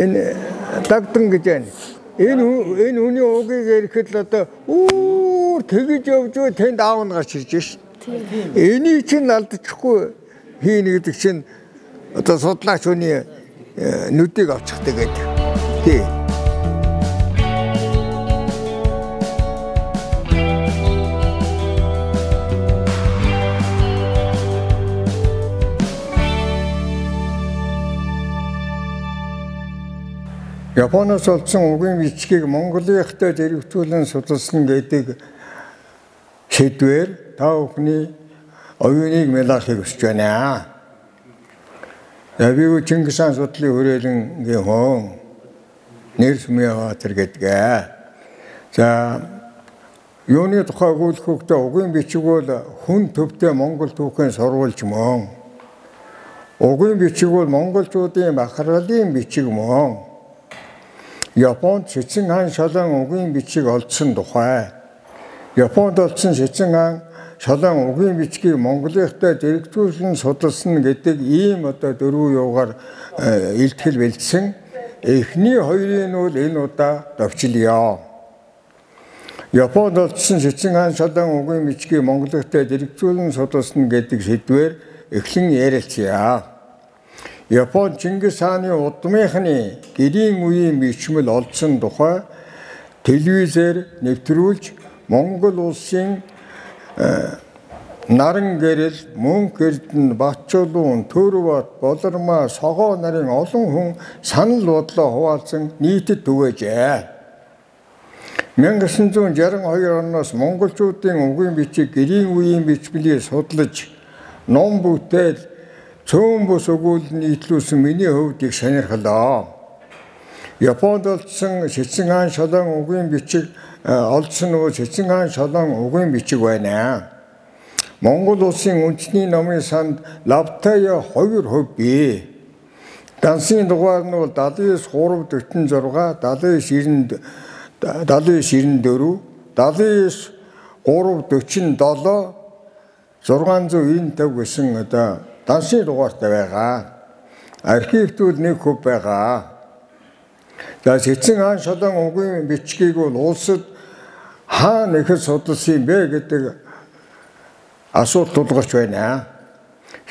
Энэ дагдан гэж байна. Энэ хүний угийг ирэхэд л одоо тэгж явж тэнд аав нь гарч ирж ш. Энийг чинь алдчихгүй хийнэ гэдэг чинь одоо судлаач хүний нүдийг авчихдаг гэдэг. Тий. Японоос олсон угийн бичгийг Монголынхтай зэрэгцүүлэн судалсан гэдэг шийдвэр та бүхний оюуныг мэлахыг хүсэж байна. Би Чингис хаан судлалын хүрээлэнгийн хүн нэр Сүмбаатар гэдгээ. За юуны тухай өгүүлэхдээ угийн бичиг бол хүн төвтэй Монгол түүхийн сурвалж мөн. Угийн бичиг бол монголчуудын бахархлын бичиг мөн. Японд Сэцэн хаан шалан угийн бичиг олдсон тухай. Японд олдсон Сэцэн хаан шалан угийн бичгийг Монголынхтай зэрэгцүүлэн судалсан гэдэг ийм одоо дөрвөн юугаар илтгэл бэлдсэн. Эхний хоёрын бол энэ удаа давчилъя. Японд олдсон Сэцэн хаан шалан угийн бичгийг Монголынхтай зэрэгцүүлэн судалсан гэдэг шийдвэр эхлэн ярилцъя. Япон Чингис хааны удмынхны гэрийн үеийн бичмэл олдсон тухай телевизээр нэвтрүүлж Монгол улсын наран гэрэл, Мөнх Эрдэнэ, Батчулуун, Төрөвбат, Болормоо, Согоо нарын олон хүн санал бодлоо хуваалцсан нийтэд түгээжээ. 1962 оноос монголчуудын угийн бичиг гэрийн үеийн бичмэлийг судлаж ном бүтээл цөөн бус өгүүлэн нийтлүүлсэн миний хувьд их сонирхлоо. Японд олдсон Сэцэн хаан шалан угийн бичиг олдсон нөгөө Сэцэн хаан шалан угийн бичиг байна. Монгол улсын үндэсний номын санд лавтая 2% бий. Дансын дугаар нь бол 79-346, 79-94, 79-347, 690 гэсэн одоо дансын дугаартай байгаа. Архивтүүд нэг хөв байгаа. За Сэцэн хаан шалан угийн бичгийг бол улсад хаана ихэд судалсан юм бэ гэдэг асуулт тулгарч байна.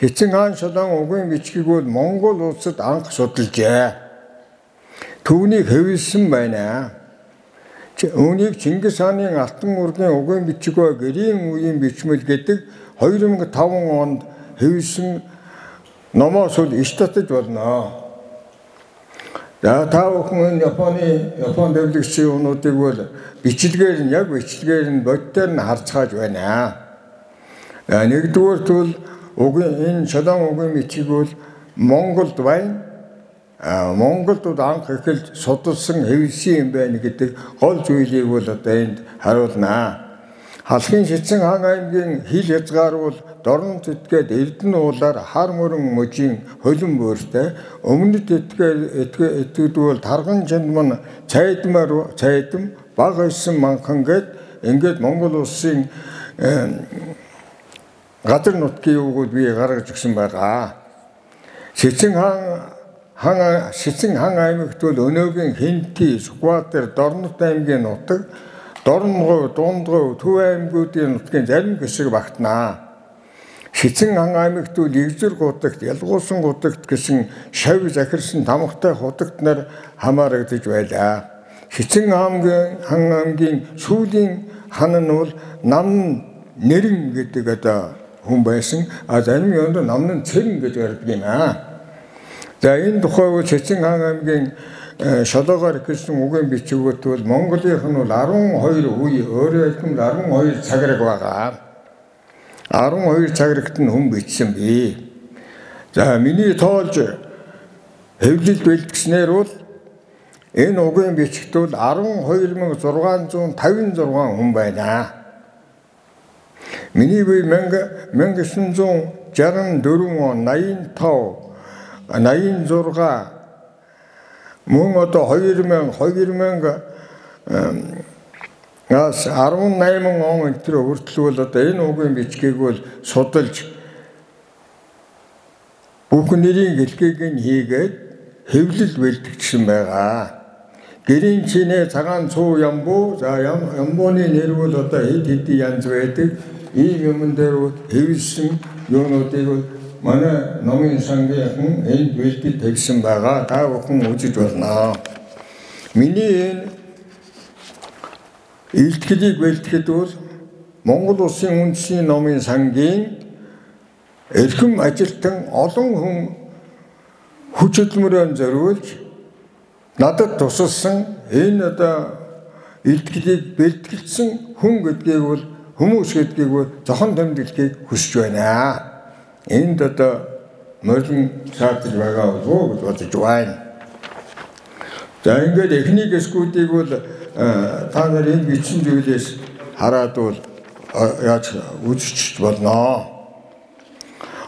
Сэцэн хаан шалан угийн бичгийг бол Монгол улсад анх судалжээ. Түүнийг хэвлэсэн байна. Үүнийг Чингис хааны алтан ургийн угийн бичиг ба гэрийн үеийн бичмэл гэдэг 2005 онд хэвлэсэн номоос л иш татаж болно. За та бүхэн Япон дэвлэгчийн юмнуудыг бол бичлэгээр нь бодтоор нь харцгааж байна. Нэгдүгээр бол энэ шалан угийн бичиг бол Монголд байна. Монголд анх эхэлж судалсан хэвлэсэн юм байна гэдэг гол зүйлийг бол одоо энд харуулнаа. Халахын Сэцэн хаан аймгийн хил хязгаар бол Дорнод этгээд Эрдэнэ уулаар хар мөрөн мужийн холин бөөртэй, өмнөд этгээд бол Тарган Чандман цайдам баг ойсон манхан гээд ингээд Монгол улсын газар нутгийн юугууд бий гаргаж өгсөн байгаа. Сэцэн хаан аймагт бол Өнөөгийн Хинти, Сүхбаатар, Дорнод аймгийн нутаг, Дорногов, Дундгов, Төв аймагуудын нутгийн зарим хэсэг багтнаа. Сэцэн хаан аймагт бол Игзэр гудагт, Ялгуусан гудагт гэсэн шав захирсан тамгатай худагт нар хамаарагдаж байлаа. Сэцэн хаан аймгийн сүүлийн хан нь бол Намн Нэрэн гэдэг одоо хүн байсан. Зарим юунд Намн Цэрэн гэж ярьдаг юм аа. За энэ тухай бол Сэцэн хаан аймгийн шалгаагаар гэсэн угийн бичгүүд бол Монголынх нь бол 12 үе өөрөөр хэлбэл 12 цаграг байгаа. 12 цаграгт нь хүн бичсэн бий. За миний тоолж хэвлэл бэлтгэснээр бол энэ угийн бичгт бол 12656 хүн байна. Миний бие 1964 он 86 мөн одоо 2018 он өнтер хүртэл бол одоо энэ угийн бичгийг бол судалж бүх нэрийн гэлгийг нь хийгээд хэвлэл бэлтгэсэн байгаа. Гэрийн чинээ цагаан цуу ямбуу, за ямбууны нэр бол одоо хэд хэдэн янз байдаг. Ийм юмн дээр хэвлсэн юунуудыг манай номын сангийнхан энд бэлтгэж тавьсан байгаа. Та бүхэн үзэж болно. Миний энэ илтгэлийг бэлтгэхэд бол Монгол Улсын үндэсний номын сангийн эрхэм ажилтан олон хүн хүч хөдөлмөрөөр зориулж надад тусалсан энэ одоо илтгэлийг бэлтгэлсэн хүн гэдгийг бол хүмүүс гэдгийг бол зохон тэмдэглэхийг хүсэж байна. Энд одоо мөрөн цаатаж байгаа болов гэж бодож байна. За ингээд эхний хэсгүүдийг бол та нарын бичсэн зүйлээс хараад бол яаж үзэж болно.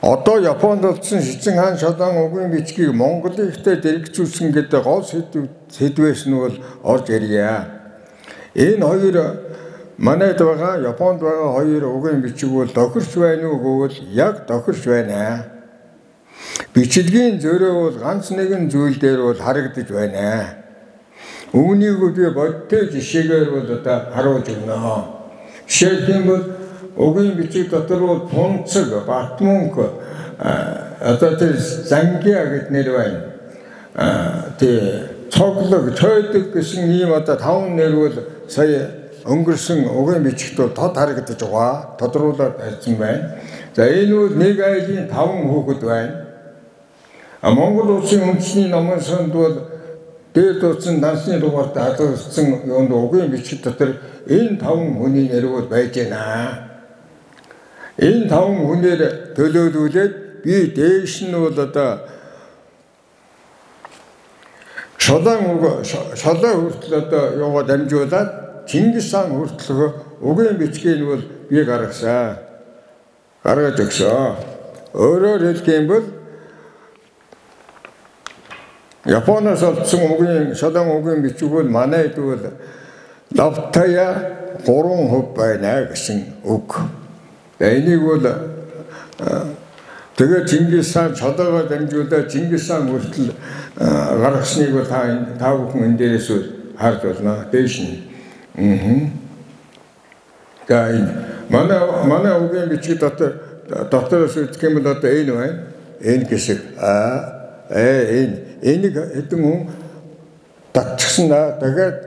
Одоо Японд болсон Шицэн хаан Шодан угийн бичгийг Монголын ихтэй дэргэжүүлсэн гэдэг гол сэдвээс нь бол орж ирье. Энэ хоёр манайд байгаа Японд байгаа хоёр угийн бичиг бол тохирч байна уу гэвэл яг тохирч байна. Бичлэгийн зөрөө бол ганц нэгэн зүйл дээр бол харагдаж байна. Үүнийг би бодтой жишээгээр бол одоо харуулж өгнө. Жишээлбэл угийн бичиг дотор бол Тунцэг, Батмунк, одоо тэр Зангиа гэдэг нэр байна. Тэ цоглог, цойдог гэсэн ийм одоо 5 нэр бол сая өнгөрсөн угийн бичигт бол тод харагдаж байгаа. Тодруулаад ярьсан байна. За энэ бол нэг айлын 5 хүүхэд байна. Монгол Улсын үндэсний номын санд бол дээр дуусан дансны дугаарт хадгалсан юунд угийн бичиг дотор энэ 5 хүний нэр бол байж байна. Энэ 5 хүнээр төлөөлүүлээд би дээш нь бол одоо шолоо хүртэл одоо яваад дамжуулаад Чингис хаан хүртэл угийн бичгийг бол би гаргасан. Гаргаж өгсөн. Өөрөөр хэлэх юм бол Японоос олдсон угийн шолон угийн бичиг бол манайд бол лавтая 3% байна гэсэн үг. Энийг бол тэгээ Чингис хаан шолоогоо дамжуулаад Чингис хаан хүртэл гаргасныг бол та бүхэн энэ дээрээс харж болно. Дээш нь. За энэ манай угийн бичиг дотороос үзэх юм бол одоо энэ байна. Энэ хэсэг. Энийг хэдэн хүн татчихсан да. Тэгээд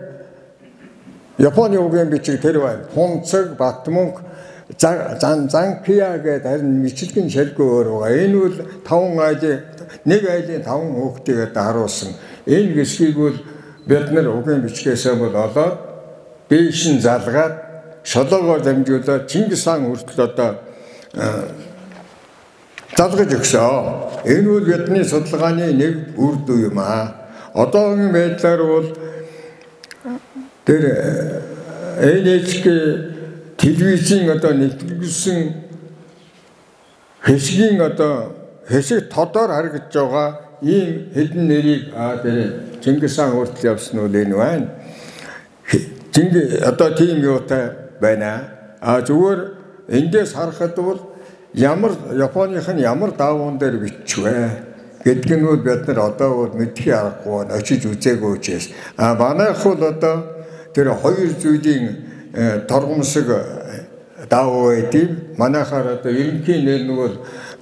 Японы угийн бичиг тэр байна. Тунцэг, Батмунк, Занкиа гэдэг харин мичлэгийн шалгүй өөр байгаа. Энэ бол 5 айлын нэг айлын 5 хүүхдийг харуулсан. Энэ хэсгийг бол бид нар угийн бичгээс бол олоод дээш нь залгаад шолоогоор дамжуулаад Чингис хаан хүртэл одоо залгаж өгсөн. Энэ бол бидний судалгааны нэг үр дүн юм аа. Одоогийн байдлаар бол тэр NHK телевизийн одоо нэвтрүүлсэн хэсгийн одоо хэсэг тодор харагдж байгаа ийм хэдэн нэрийг тэр Чингис хаан хүртэл явсан нь энэ байна. Одоо тийм юутай байна. Зүгээр эндээс харахад бол Японых нь ямар давуун дээр бичвэ гэдг нь бол бид нар одоо бол мэдхий аргагүй очиж үзээгүй учраас манайх бол одоо тэр хоёр зүйлийн торгомсог давуу байдгийг манайхаар одоо ерөнхий нэр нь бол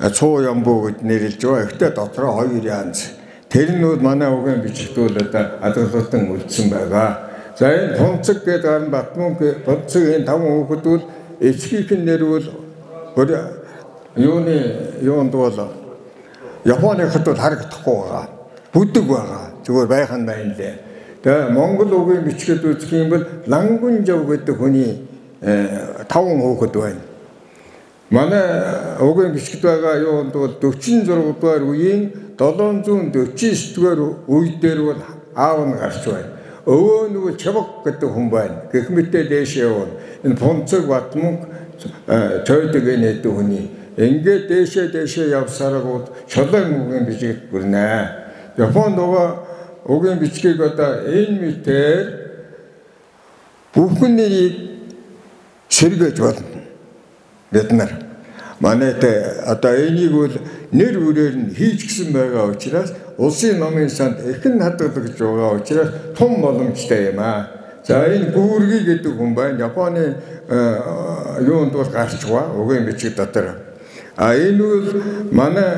цуу ямбуу гэд нэрлэж байгаа. Ихтэй дотроо хоёр янз. Тэр нь бол манай угийн бичигт бол одоо алгалтан үлдсэн байгаа. За энэ Тунцэг гэдэг харин Батмунк Тунцэг энэ 5 хүүхэд бол эцгийнх нь нэр бол юунд бол Японыхад бол харагдахгүй байгаа. Бүдэг байгаа. Зүгээр байх нь байна лээ. Тэгээ Монгол угийн бичгэд үзэх юм бол Лангунжав гэдэг хүний 5 хүүхэд байна. Манай угийн бичгэд байгаа юунд бол 46 дугаар үеийн 749 дугаар үе дээр бол аав нь гарч байна. Өвөө нь бол Чавг гэдэг хүн байна. Гэх мэт дээшээ явна. Энэ Тунцэг, Батмунк, Цойдог энэ хэдэн хүний ингээд дээшээ явсарагууд шолон угийн бичиг бүрнэ. Японд угийн бичгийг одоо энэ мэтээр бүхэн нэрийг сэргээж болно. Бид нар манайд одоо энийг бол нэр бүрээр нь хийж гисэн байгаа учраас улсын номын санд эрхэн хадгалагдж байгаа учраас том боломжтой юм аа. За энэ гүүргий гэдэг хүн байна. Японы юунд бол гарч байгаа угийн бичиг дотор. Энэ бол манай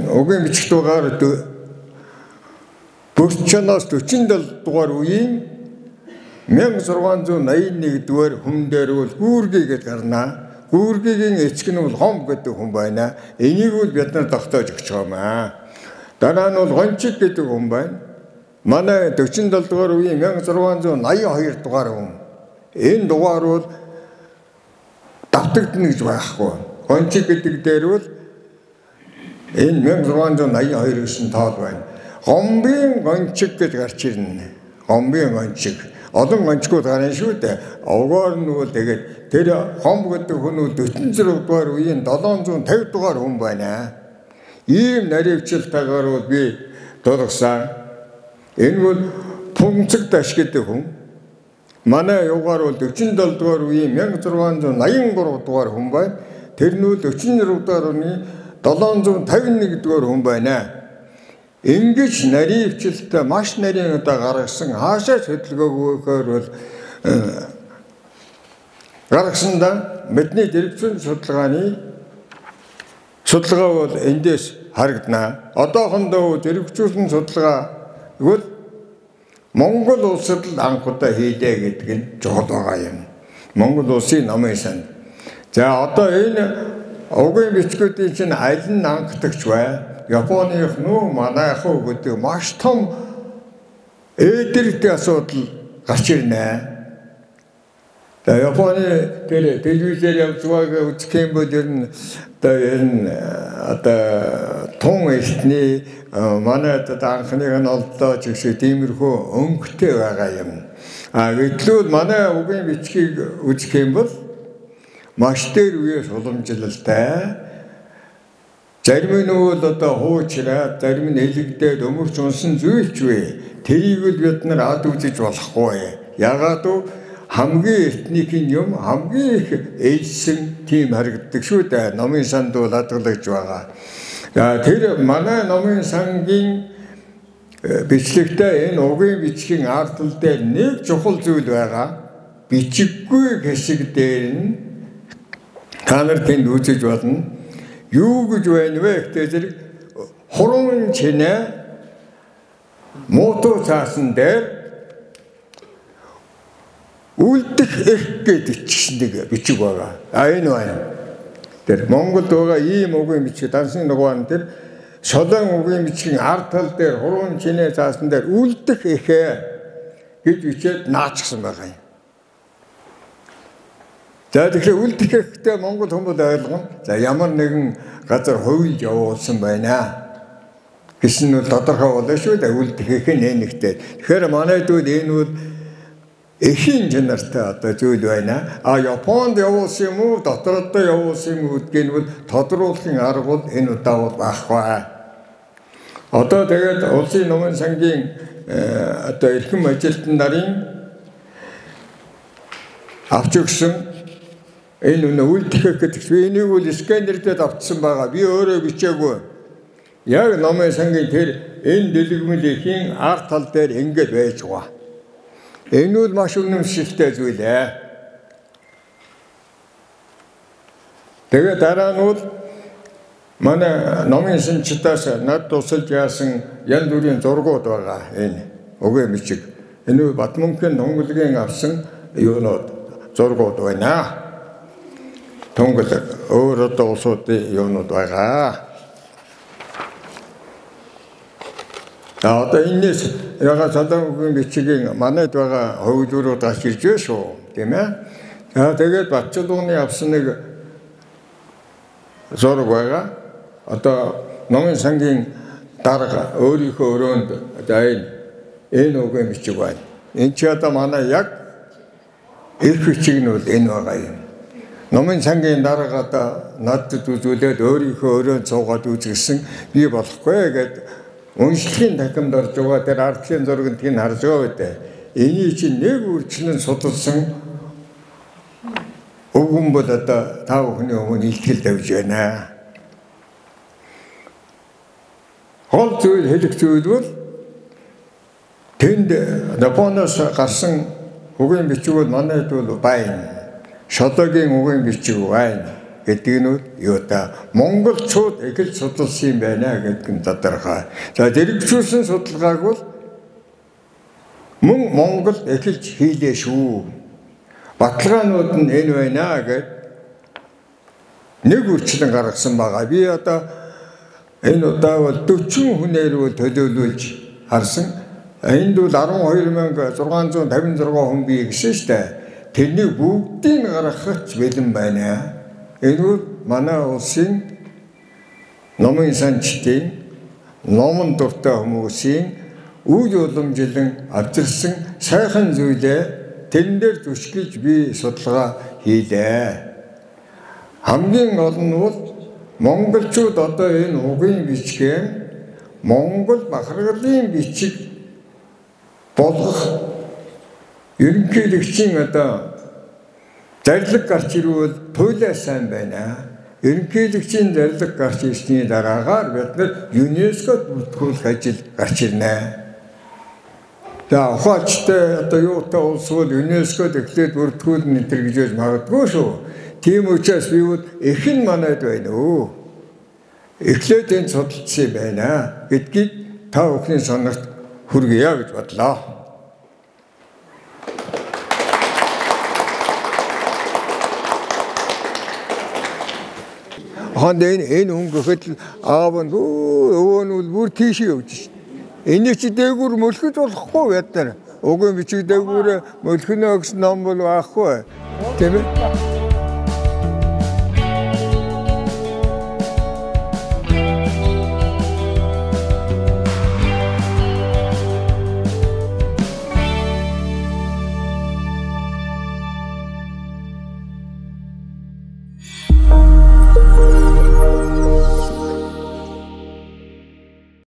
угийн бичигт байгаа 40-47 дугаар үеийн 1681 дугаар хүн дээр бол гүүргий гэж гарнаа. Гүүргийн эцэг нь бол хом гэдэг хүн байна. Энийг бол бид нар тогтоож өгч байгаа маа. Дараа нь бол гончиг гэдэг хүн байна. Манай 47 дугаар үеийн 1682 дугаар хүн. Энэ дугаар бол давтагдана гэж байхгүй. Гончиг гэдэг дээр бол энэ 1682 гэсэн тоол байна. Гомбын гончиг гэж гарч ирнэ. Гомбын гончиг. Олон гончгууд гарна шүү дээ. Овгоор нь бол тэгээд тэр хом гэдэг хүн бол 46 дугаар үеийн 750 дугаар хүн байна. Ийм наривчлалтайгаар бол би дургасан. Энэ бол Пунцэг Даш гэдэг хүн. Манай югаар бол 47 дугаар үеийн 1683 дугаар хүн байна. Тэр нь 46 дугаар үеийн 751 дугаар хүн байна. Ингэж наривчлалтай маш нарийн удаа гаргасан хаашаа хөдөлгөөгөөр бол гаргасандаа бидний дэргэцэн судалгаа бол эндээс харагдана. Одоохондоо дэргэцүүлсэн судалгаа бол Монгол улсад л анх удаа хийлээ гэдэг нь жол байгаа юм. Монгол улсын номын сан. За одоо энэ угийн бичгүүдийн чинь аль нь анхдагч бай? Японых нүү манайх уу гэдэг маш том эдэртэй асуудал гарч ирнэ. Тэгээ Японы телевизээр явж байгаа үзэх юм бол энэ тун эртний манайд анхныг нь олдооч гэсэн тиймэрхүү өнгөтэй байгаа юм. Гэтэл манай угийн бичгийг үзэх юм бол маш дээр үеэс уламжлалтай. Зарим нь бол одоо хуучраад, зарим нь элэгдээд өмөрч унсан зүйлч вэ. Тэрийг л бид нар ад үзэж болохгүй. Ягаад гэвэл хамгийн этникийн юм хамгийн их ээлжсэн тийм харагддаг шүү дээ. Номын санд бол хадгалагдж байгаа. Тэр манай номын сангийн бичлэгтээ энэ угийн бичгийн ардтал дээр нэг чухал зүйл байгаа. Бичиггүй хэсэг дээр нь та нар тэнд үзэж болно. Юу гэж байна вэ гэдэг зэрэг хуран чинээ мото цаасан дээр үлдэх их гэдэг нэг бичиг байгаа. Энэ байна. Тэр Монголд байгаа ийм угийн бичиг дансны нугаан тэр шолон угийн бичгийн ард тал дээр хуран чинээ цаасан дээр үлдэх ихэ гэж бичээд наачсан байгаа юм. За тэгэхээр үлдэх ихтэй Монгол хүмүүс ойлгоно. За ямар нэгэн газар хувилж явуулсан байна гэсэн нь тодорхой болно шүү дээ. Үлдэх их нь нэгтэй. Тэгэхээр манайд бол энэ бол эхийн чанартай одоо зүйл байна. Японд явуулсан юм уу, дотордоо явуулсан юм уу гэдгийг бол тодруулахын арга бол энэ удаа бол байхгүй. Одоо тэгээд улсын номын сангийн одоо эрхэм ажилтан нарын авч өгсөн энэ үлдэх гэдэг энийг бол сканердээд авчихсан байгаа. Би өөрөө бичээгүй. Яг номын сангийн тэр энэ дэлгэмлэхийн арт тал дээр ингэж байж байгаа. Энэ бол маш үнэмшилтэй зүйл ээ. Тэгээд дараа нь бол манай номын санчтаас над тусалж яасан янз бүрийн зургууд байгаа. Энэ угийн бичиг. Энэ Батмунхийн Тонголгийн авсан юунууд зургууд байна. Тонгол өөр одоо улсуудын юунууд байгаа. Одоо энэс ягаад цалингийн бичгийн манайд байгаа хөвлөрүүд гарч ирж байна шүү, тийм ээ. Тэгээд Батчулууны авсан нэг зураг байгаа. Одоо номын сангийн дарга өөрийнхөө өрөөнд энэ угийн бичиг байна. Энэ ч одоо манай яг их бичиг нь бол энэ байгаа юм. Номын сангийн дараагаа надад үзүүлээд өөрийнхөө өрөөнд суугаад үзгэсэн би болохгүй гэдэг уншлагын тахимд орж байгаа тэр ардлын зургийг тийг харж байгаа үү. Энийг чинь нэг үрчлэн судалсан өгөн бол одоо та бүхний өмнө илтгэл тавьж байна. гол зүйл хэлэх зүйл бол тэнд Японоос гарсан үгийн бичгүүд манайд бол байна. Шодогийн үгийн бичиг байна гэдэг нь юу та монголчууд эхэлж судалсан юм байна гэдэг нь тодорхой. За дэргэжүүлсэн судалгааг бол мөн Монгол эхэлж хийлээ шүү. Баталгаанууд нь энэ байна гэдэг нэг үрчлэн гаргасан байгаа. Би одоо энэ удаа бол 40 хүнээр төлөөлүүлж харсан. Энд бол 12,656 хүн бий гэсэн шүү дээ. Тэрнийг бүгдийг гаргахч бэлэн байна. Энэ бол манай улсын номын санчдын номон дуртай хүмүүсийн үйл уламжлан авчирсан сайхан зүйлээ тэрэн дээр түшгэж би судалгаа хийлээ. Хамгийн гол нь бол монголчууд одоо энэ угийн бичгээ монгол бахаргалын бичиг болох ерөнхийлөгчийн одоо зарлиг гарч ирвэл туйлаа сайн байна. Ерөнхийлөгчийн зарлиг гарч ирсний дараагаар бид нар ЮНЕСКОд бүртгүүлэх ажил гарч ирнэ. За ухаачтай одоо юутай улс бол ЮНЕСКОд эхлээд бүртгүүлнэ гэж магадгүй шүү. Тийм учраас би бол эхэн манайд байна уу? Эхлээд энэ судалсан байна гэдгийг та бүхний сонирт хүргье гэж бодлоо. Энэ хүн гэхэд аав нь өвөө нь бүр тийш явж шин. Энийг чи дээгүүр мөлхөж болохгүй бид нар. Угийн бичиг дээгүүр мөлхөнө гэсэн ном бол байхгүй. Тийм ээ.